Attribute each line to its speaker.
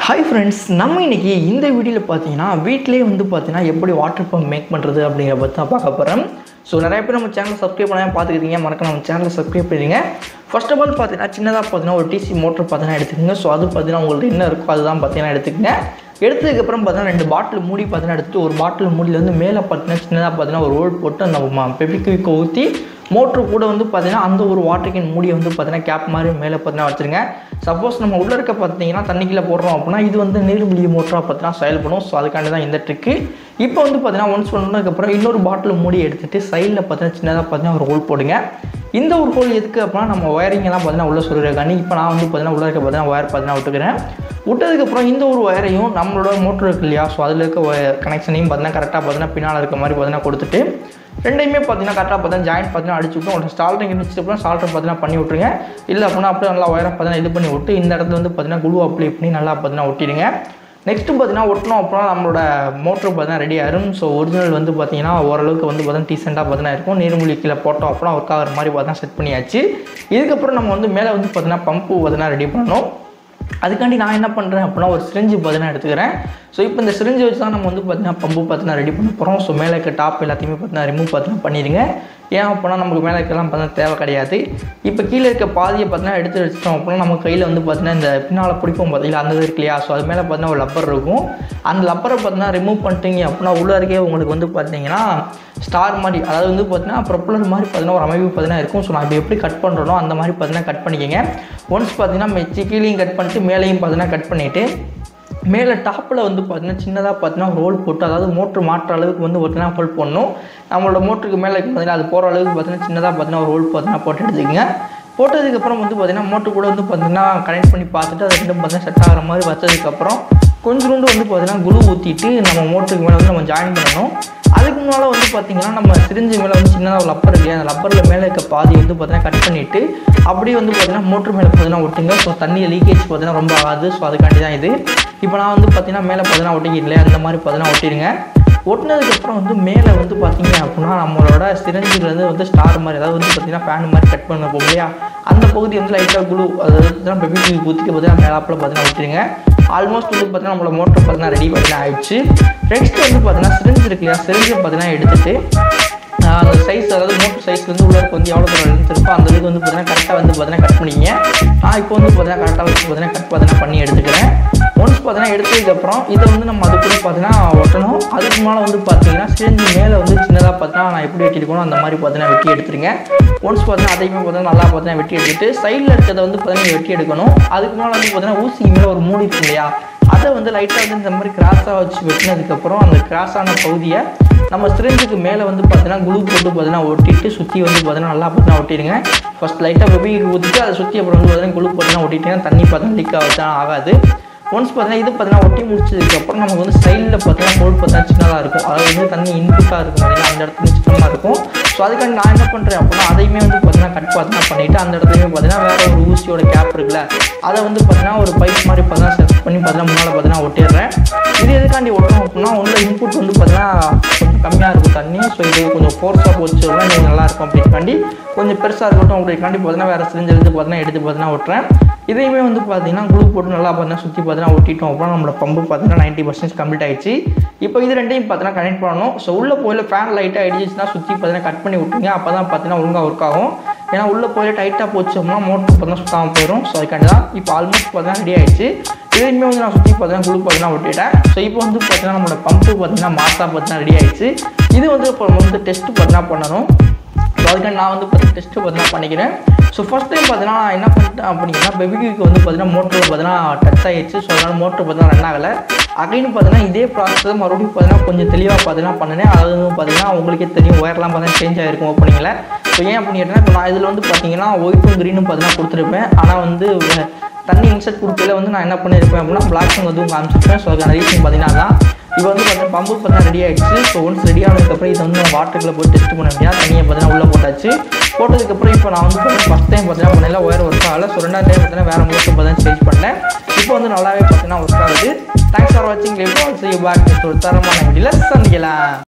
Speaker 1: Hi friends, நம்ம இன்னைக்கு இந்த வீடியோல பாத்தீங்கன்னா வீட்லயே வந்து பாத்தீங்கன்னா எப்படி வாட்டர் பம்ப் மேக் பண்றது அப்படிங்கறத பத்தி தான் பார்க்க போறோம். சோ நிறைய பேர் நம்ம சேனலை சப்ஸ்கிரைப் பண்ணாம பாத்துக்கிட்டீங்க, மறக்காம நம்ம சேனலை சப்ஸ்கிரைப் பண்ணிடுங்க. ஃபர்ஸ்ட் ஆஃப் ஆல் பாத்தீங்கன்னா சின்னதா பாத்தீங்கன்னா ஒரு டிசி மோட்டார் பாத்தீங்கன்னா எடுத்துக்கங்க. சோ அது பாத்தீங்கன்னா உங்களுக்கு என்ன இருக்கோ அதுதான் பாத்தீங்கன்னா எடுத்துக்கங்க. எடுத்ததுக்கு அப்புறம் பாத்தீங்கன்னா ரெண்டு பாட்டில் மூடி பாத்தீங்கன்னா எடுத்துட்டு ஒரு பாட்டில் மூடில வந்து மேலே பாத்தீங்கன்னா சின்னதா பாத்தீங்கன்னா ஒரு ஹோல் போட்டு அந்த பெபிக்விக் ஊத்தி மோட்டர் கூட வந்து பாத்தீங்கன்னா அந்த ஒரு வாட்டர் கேன் மூடி வந்து பாத்தீங்கன்னா கேப் மாதிரி மேலே பாத்தீங்கன்னா வச்சிருங்க. சப்போஸ் நம்ம உள்ள இருக்க பாத்தீங்கன்னா தண்ணிக்குள்ள போடுறோம் அப்படின்னா இது வந்து நீர்மூழ்கி மோட்டரா பாத்தீங்கன்னா செயல்படும். ஸோ அதுக்காண்டி தான் இந்த ட்ரிக்கு. இப்போ வந்து பாத்தீங்கன்னா ஒன்ஸ் பண்ணதுக்கப்புறம் இன்னொரு பாட்டில் மூடி எடுத்துட்டு சைடில் பாத்தீங்கன்னா சின்னதாக பாத்தீங்கன்னா ஒரு ஹோல் போடுங்க. இந்த ஒரு ஹோல் எதுக்கு அப்படின்னா நம்ம ஒயரிங் எல்லாம் பாத்தீங்கன்னா உள்ள சொல்லிருக்காங்க. இப்போ நான் வந்து பாத்தீங்கன்னா உள்ள இருக்க பாத்தீங்கன்னா ஒயர் பாத்தீங்கன்னா விட்டுக்கிறேன். விட்டதுக்கப்புறம் இந்த ஒரு ஒயரையும் நம்மளோட மோட்டர் இருக்கு இல்லையா, ஸோ அதில் இருக்க கனெக்ஷனையும் பார்த்தீங்கன்னா கரெக்டாக பார்த்தீங்கன்னா பின்னால் இருக்க மாதிரி பார்த்தீங்கன்னா கொடுத்துட்டு ரெண்டையுமே பார்த்தீங்கன்னா கரெக்டாக பார்த்தீங்கன்னா ஜாயின் பார்த்தீங்கன்னா அடிச்சு விட்டு ஒரு ஸ்டால்ரிங் இருந்துச்சு அப்புறம் ஸ்டால்டர் பார்த்தீங்கன்னா பண்ணி விட்ருங்க. இல்லை அப்படின்னா அப்படியே நல்லா ஒயரை பார்த்தீங்கன்னா இது பண்ணி விட்டு இந்த இடத்துல வந்து பார்த்தீங்கன்னா குளூ அப்ளை பண்ணி நல்லா பார்த்தீங்கன்னா ஒட்டிடுங்க. நெக்ஸ்ட்டு பார்த்தீங்கன்னா ஒட்டணும் அப்படின்னா நம்மளோட மோட்டர் பார்த்தீங்கன்னா ரெடி ஆயிரும். ஸோ ஒரிஜினல் வந்து பார்த்தீங்கன்னா ஓரளவுக்கு வந்து பார்த்தீங்கன்னா டீசெண்டாக பார்த்தீங்கன்னா இருக்கும். நீர்மூழ்கி கீழே போட்டோம் அப்படின்னா ஒர்க் ஆகிற மாதிரி பார்த்தீங்கன்னா செட் பண்ணியாச்சு. இதுக்கப்புறம் நம்ம வந்து மேலே வந்து பார்த்தீங்கன்னா பம்பு பார்த்தீங்கன்னா ரெடி பண்ணணும். அதுக்காண்டி நான் என்ன பண்ணுறேன் அப்படின்னா ஒரு சிரிஞ்சு பார்த்தீங்கன்னா எடுத்துக்கிறேன். ஸோ இப்போ இந்த சிரிஞ்சு வச்சு தான் நம்ம வந்து பார்த்தீங்கன்னா பம்பு பார்த்தீங்கன்னா ரெடி பண்ண போகிறோம். ஸோ மேலே இருக்க டாப் எல்லாத்தையுமே பார்த்தீங்கன்னா ரிமூவ் பார்த்தீங்கன்னா பண்ணிடுங்க. ஏன் அப்படின்னா நமக்கு மேலே இருக்கலாம் பார்த்தீங்கன்னா தேவை கிடையாது. இப்போ கீழே இருக்க பாதியை பார்த்தீங்கன்னா எடுத்து வச்சிட்டோம் அப்படின்னா நம்ம கையில் வந்து பார்த்தீங்கன்னா இந்த பின்னால் பிடிப்போம் பார்த்தீங்களா அந்த இது இருக்கு இல்லையா, ஸோ அது மேலே பார்த்தீங்கன்னா ஒரு லப்பர் இருக்கும். அந்த லப்பரை பார்த்தீங்கன்னா ரிமூவ் பண்ணிட்டீங்க அப்படின்னா உள்ள இருக்கே உங்களுக்கு வந்து பார்த்தீங்கன்னா ஸ்டார் மாதிரி, அதாவது வந்து பார்த்தீங்கன்னா ப்ரொப்பலர் மாதிரி பார்த்தீங்கன்னா ஒரு அமைப்பு பார்த்தீங்கன்னா இருக்கும். ஸோ நான் இப்போ எப்படி கட் பண்ணுறனோ அந்த மாதிரி பார்த்தீங்கன்னா கட் பண்ணிக்கோங்க. ஒன்ஸ் பார்த்தீங்கன்னா மெச்சி கீழையும் கட் பண்ணிட்டு மேலேயும் பார்த்தீங்கன்னா கட் பண்ணிவிட்டு மேலே டாப்பில் வந்து பார்த்தீங்கன்னா சின்னதாக பார்த்தீங்கன்னா ஒரு ஹோல் போட்டு, அதாவது மோட்ரு மாற்ற அளவுக்கு வந்து பார்த்தீங்கன்னா ஹோல் போடணும். நம்மளோட மோட்டருக்கு மேலே பார்த்தீங்கன்னா அது போகிற அளவுக்கு பார்த்தீங்கன்னா சின்னதாக பார்த்தீங்கன்னா ஒரு ஹோல் பார்த்தீங்கன்னா போட்டு எடுத்துக்கங்க. போட்டதுக்கப்புறம் வந்து பார்த்தீங்கன்னா மோட்டர் கூட வந்து பார்த்தீங்கன்னா கனெக்ட் பண்ணி பார்த்துட்டு அது ரெண்டும் பார்த்தீங்கன்னா செட் ஆகிற மாதிரி வச்சதுக்கப்புறம் கொஞ்சோண்டு வந்து பார்த்தீங்கன்னா குளூ ஊற்றிட்டு நம்ம மோட்டருக்கு மேலே வந்து நம்ம ஜாயின் பண்ணணும். அதுக்கு முன்னால் வந்து பார்த்தீங்கன்னா நம்ம சிரிஞ்சு மேலே வந்து சின்னதாக ஒரு லப்பர் இல்லையா, அந்த லப்பரில் மேலே இருக்க பாதி வந்து பார்த்தீங்கன்னா கட் பண்ணிவிட்டு அப்படியே வந்து பார்த்தீங்கன்னா மோட்டர் மேலே பார்த்தீங்கன்னா ஒட்டுங்க. ஸோ தண்ணி லீக்கேஜ் பார்த்தீங்கன்னா ரொம்ப ஆகாது. ஸோ அதுக்காண்டி தான் இது. இப்போ நான் வந்து பார்த்தீங்கன்னா மேலே பார்த்தீங்கன்னா ஒட்டிக்கிடல அந்த மாதிரி பார்த்தீங்கன்னா ஒட்டிடுங்க. ஒட்டினதுக்கப்புறம் வந்து மேலே வந்து பார்த்தீங்க அப்படின்னா நம்மளோட சிரிஞ்சிலேருந்து வந்து ஸ்டார் மாதிரி, அதாவது வந்து பார்த்தீங்கன்னா ஃபேன் மாதிரி கட் பண்ண போகும் இல்லையா, அந்த பகுதி வந்து லைட்டாக குளூ அதாவது பெபிக்விக் ஊற்றிட்டு பார்த்தீங்கன்னா மேலாப்பில் பார்த்தீங்கன்னா ஒட்டிடுங்க. ஆல்மோஸ்ட் வந்து பார்த்தீங்கன்னா நம்மளோட மோட்டர் பார்த்தீங்கன்னா ரெடி பார்த்தீங்கன்னா ஆயிடுச்சு. நெக்ஸ்ட் வந்து பார்த்தீங்கன்னா சிரிஞ்சு இருக்கு இல்லையா, சிரிஞ்சு பார்த்தீங்கன்னா எடுத்துட்டு அந்த சைஸ், அதாவது மோட்டர் சைஸ்லேருந்து உள்ள வந்து எவ்வளோ தூரம் லென்த் இருக்கோ அந்த இதுக்கு வந்து பார்த்தீங்கன்னா கரெக்டாக வந்து பார்த்தீங்கன்னா கட் பண்ணிக்கிங்க. நான் இப்போ வந்து பார்த்தீங்கன்னா கரெக்டாக வச்சு பார்த்தீங்கன்னா கட் பார்த்தீங்கன்னா பண்ணி எடுத்துக்கிறேன். ஒன்ஸ் பார்த்தீங்கன்னா எடுத்ததுக்கப்புறம் இதை வந்து நம்ம அது கூட பார்த்தீங்கன்னா ஒட்டணும். அதுக்கு மேலே வந்து பார்த்தீங்கன்னா சிரிஞ்சு மேலே வந்து சின்னதாக பார்த்தீங்கன்னா நான் எப்படி வெட்டிருக்கணும் அந்த மாதிரி பார்த்தீங்கன்னா வெட்டி எடுத்துருங்க. ஒன்ஸ் பார்த்தீங்கன்னா அதையுமே பார்த்தீங்கன்னா நல்லா பார்த்தீங்கன்னா வெட்டி எடுத்துட்டு சைடில் இருக்கிறத வந்து பார்த்தீங்கன்னா வெட்டி எடுக்கணும். அதுக்கு மேலே வந்து பார்த்தீங்கன்னா ஊசிக்கு மேலே ஒரு மூடி இருக்கு இல்லையா, அதை வந்து லைட்டாக வந்து இந்த மாதிரி கிராஸாக வச்சு வெட்டினதுக்கப்புறம் அந்த கிராஸான பகுதியை நம்ம சிரிஞ்சுக்கு மேலே வந்து பார்த்தீங்கன்னா குளூ போட்டு பார்த்தீங்கன்னா ஒட்டிட்டு சுற்றி வந்து பார்த்தீங்கன்னா நல்லா பார்த்தீங்கன்னா ஒட்டிடுங்க. ஃபஸ்ட் லைட்டாக பெபிக்கு ஊற்றிட்டு அதை சுற்றி அப்புறம் வந்து பார்த்தீங்கன்னா குளூ பார்த்தீங்கன்னா ஒட்டிட்டீங்கன்னா தண்ணி பார்த்தீங்கன்னா லீக் ஆகாது. ஒன்ஸ் பார்த்தீங்கன்னா இது பார்த்தீங்கன்னா ஒட்டி முடிச்சதுக்கப்புறம் நமக்கு வந்து சைடில் பார்த்தீங்கன்னா ஹோல் பார்த்தீங்கன்னா சின்னதாக இருக்கும், அதாவது வந்து தண்ணி இன்புட்டாக இருக்கும் பார்த்தீங்கன்னா அந்த இடத்துல சின்னமாக இருக்கும். ஸோ அதுக்காண்டி நான் என்ன பண்ணுறேன் அப்படின்னா அதையுமே வந்து பார்த்தீங்கன்னா கட் பார்த்தீங்கன்னா பண்ணிவிட்டு அந்த இடத்துலையுமே பார்த்தீங்கன்னா வேறு ஒரு ஊசியோட கேப் இருக்குல்ல, அதை வந்து பார்த்தீங்கன்னா ஒரு பைப் மாதிரி பார்த்தீங்கன்னா செட் பண்ணி பார்த்தீங்கன்னா முன்னால் பார்த்தீங்கன்னா ஒட்டிடுறேன். இது எதுக்காண்டி ஒட்டணும் அப்படின்னா உள்ள இன்புட் வந்து பார்த்தீங்கன்னா கொஞ்சம் கம்மியாக இருக்கும் தண்ணி. ஸோ இது கொஞ்சம் ஃபோர்ஸாக போச்சுன்னா கொஞ்சம் நல்லாயிருக்கும் அப்படின்காண்டி கொஞ்சம் பெருசாக இருக்கட்டும் அப்படின்காண்டி பார்த்தீங்கன்னா வேறு சிரிஞ்சிலிருந்து பார்த்தீங்கன்னா எடுத்து பார்த்தீங்கன்னா ஒட்டுறேன். இதையுமே வந்து பார்த்தீங்கன்னா குளூ போட்டு நல்லா பார்த்தீங்கன்னா சுற்றி பார்த்தீங்கன்னா ஒட்டிட்டோம் அப்படின்னா நம்மளோட பம்பு பார்த்தீங்கன்னா 90% கம்ப்ளீட் ஆயிடுச்சு. இப்போ இது ரெண்டையும் பார்த்தீங்கன்னா கனெக்ட் பண்ணணும். ஸோ உள்ளே போயில ஃபேன் லைட்டாக அடிச்சிச்சுன்னா சுற்றி பார்த்தீங்கன்னா கட் பண்ணி விட்டுருங்க. அப்போ தான் பார்த்தீங்கன்னா ஒழுங்காக ஒர்க் ஆகும். ஏன்னா உள்ளே போயில டைட்டாக போச்சு அப்படின்னா மோட்டர் பார்த்தீங்கன்னா சுத்தாமல் போயிடும். ஸோ அதுக்காண்டி தான் இப்போ ஆல்மோஸ்ட் பார்த்தீங்கன்னா ரெடி ஆயிடுச்சு. இதையுமே வந்து நான் சுற்றி பார்த்தீங்கன்னா குளூ பார்த்தீங்கன்னா ஒட்டிட்டேன். ஸோ இப்போ வந்து பார்த்தீங்கன்னா நம்மளோட பம்பு பார்த்தீங்கன்னா மாசாக பார்த்தீங்கன்னா ரெடி ஆயிடுச்சு. இது வந்து இப்போ நம்ம வந்து டெஸ்ட் பார்த்தீங்கன்னா பண்ணணும். ஸோ அதுக்காண்டி நான் வந்து பார்த்தீங்கன்னா டெஸ்ட்டு பார்த்தீங்கன்னா பண்ணிக்கிறேன். ஸோ ஃபஸ்ட் டைம் பார்த்தீங்கன்னா நான் என்ன பண்ணிட்டேன் அப்படின்னா பெபிக்விக் வந்து பார்த்தீங்கன்னா மோட்டரில் பார்த்தீங்கன்னா டச் ஆகிடுச்சு. ஸோ அதனால் மோட்டர் பார்த்தீங்கன்னா ரன் ஆகலை. அகைன்னு பார்த்தீங்கன்னா இதே ப்ராசஸ் மறுபடியும் பார்த்தீங்கன்னா கொஞ்சம் தெளிவாக பார்த்தீங்கன்னா பண்ணினேன். அதாவது பார்த்தீங்கன்னா உங்களுக்கே தெரியும் ஒயர்லாம் பார்த்தீங்கன்னா சேஞ்ச் ஆகிருக்கும் ஓப்பனிங்கில். ஸோ ஏன் பண்ணிட்டேன்னா இப்போ நான் இதில் வந்து பார்த்தீங்கன்னா ஒயிட்டும் க்ரீனும் பார்த்தீங்கன்னா கொடுத்துருப்பேன். ஆனால் வந்து தண்ணி இன்செர்ட் கொடுக்கல வந்து நான் என்ன பண்ணியிருப்பேன் அப்படின்னா பிளாக்கும் வந்து காமிச்சிருப்பேன். ஸோ அதுக்கான ரீசன் பார்த்தீங்கன்னா தான் இப்போ வந்து பார்த்தீங்கன்னா பம்பு பார்த்தீங்கன்னா ரெடி ஆகிடுச்சு. ஸோ ஒன்ஸ் ரெடி ஆனதுக்கப்புறம் இதை வந்து வாட்டருக்குள்ள போய் டெஸ்ட் பண்ண முடியாது. தண்ணியை பார்த்தீங்கன்னா உள்ளே போட்டாச்சு. போட்டதுக்கப்புறம் இப்போ நான் வந்து பார்த்தீங்கன்னா ஃபஸ்ட் டைம் பார்த்தீங்கன்னா பண்ணல ஒயர் ஒர்க் ஆகலை. ஸோ ரெண்டாவது டைம் பார்த்தீங்கன்னா வேறு மோட்டர் பார்த்தீங்கன்னா சேஞ்ச் பண்ணேன். இப்போ வந்து நல்லாவே பார்த்தீங்கன்னா ஒர்க் ஆகுது. தேங்க்ஸ் ஃபார் வாட்சிங். இப்போ see you back with ஒரு தரமான வீடியோவில் சந்திக்கலாம்.